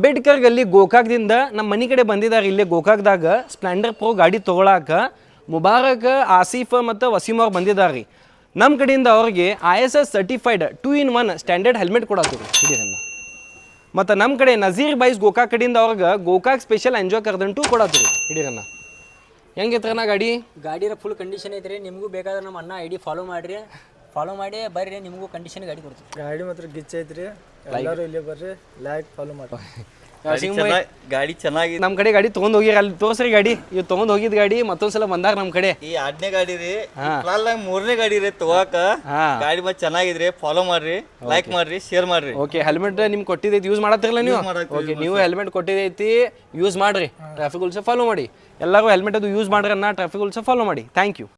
ಅಂಬೇಡ್ಕರ್ ಗಲ್ಲಿ ಗೋಕಾಕ್ದಿಂದ ನಮ್ಮ ಮನೆ ಕಡೆ ಬಂದಿದ್ದಾರೆ. ಇಲ್ಲೇ ಗೋಕಾಕ್ದಾಗ ಸ್ಪ್ಲೆಂಡರ್ ಪ್ರೋ ಗಾಡಿ ತೊಗೊಳಾಕ ಮುಬಾರಕ್, ಆಸಿಫ್ ಮತ್ತು ವಸೀಮ್ ಅವ್ರು ಬಂದಿದ್ದಾರೆ. ನಮ್ಮ ಕಡೆಯಿಂದ ಅವ್ರಿಗೆ ISS certified 2-in-1 standard helmet ಕೊಡತ್ತೀವಿ ಹಿಡಿಯನ್ನ. ಮತ್ತು ನಮ್ಮ ಕಡೆ ನಜೀರ್ ಬೈಸ್ ಗೋಕಾಕ್ ಕಡೆಯಿಂದ ಅವ್ರಿಗೆ ಗೋಕಾಕ್ ಸ್ಪೆಷಲ್ ಎಂಜಾಯ್ ಕರ್ದಂಟು ಕೊಡತ್ತೀವಿ ಹಿಡಿಯನ್ನ. ಹೆಂಗಿತ್ರಣ್ಣ ಗಾಡಿ ಫುಲ್ ಕಂಡೀಷನ್ ಐತ್ರಿ. ನಿಮಗೂ ಬೇಕಾದ್ರೆ ನಮ್ಮ ಅಣ್ಣ ID ಫಾಲೋ ಮಾಡಿ ಬರ್ರಿ, ನಿಮಗೂ ಕಂಡೀಷನ್ ಗಾಡಿ ಕೊಡ್ತೀವಿ. ಗಾಡಿ ಮಾತ್ರ ಗಿಚ್ ಐತ್ರಿ, ಎಲ್ಲರೂ ಇಲ್ಲೇ ಬರ್ರಿ, ಲೈಕ್ ಫಾಲೋ ಮಾಡಿ. ಗಾಡಿ ಚೆನ್ನಾಗಿ ನಮ್ಮ ಕಡೆ ಗಾಡಿ ತೊಗೊಂಡ್ ಹೋಗಿರ, ಅಲ್ಲಿ ತೋರ್ಸ್ರಿ ಗಾಡಿ. ಇವ್ ತೊಗೊಂಡ್ ಹೋಗಿದ್ ಗಾಡಿ ಮತ್ತೊಂದ್ಸಲ ಬಂದಾಗ ನಮ್ಮ ಕಡೆ ಈ 2ನೇ ಗಾಡಿ ರೀ, 3ನೇ ಗಾಡಿ ರೀ ತಗೋಕ. ಗಾಡಿ ಮತ್ತೆ ಚೆನ್ನಾಗಿದ್ರಿ, ಫಾಲೋ ಮಾಡ್ರಿ, ಲೈಕ್ ಮಾಡ್ರಿ, ಶೇರ್ ಮಾಡ್ರಿ. ಓಕೆ, ಹೆಲ್ಮೆಟ್ ನಿಮ್ಗೆ ಕೊಟ್ಟಿದ್ದೈತಿ, ಯೂಸ್ ಮಾಡತ್ತಿರಲ್ಲ ನೀವು? ಓಕೆ, ನೀವು ಹೆಲ್ಮೆಟ್ ಕೊಟ್ಟಿದ್ದೈತಿ, ಯೂಸ್ ಮಾಡ್ರಿ, ಟ್ರಾಫಿಕ್ ರೂಲ್ಸ್ ಫಾಲೋ ಮಾಡಿ. ಎಲ್ಲರೂ ಹೆಲ್ಮೆಟ್ ಅದು ಯೂಸ್ ಮಾಡ್ರಿ ಅನ್ನ, ಟ್ರಾಫಿಕ್ ರೂಲ್ಸ್ ಫಾಲೋ ಮಾಡಿ. Thank you.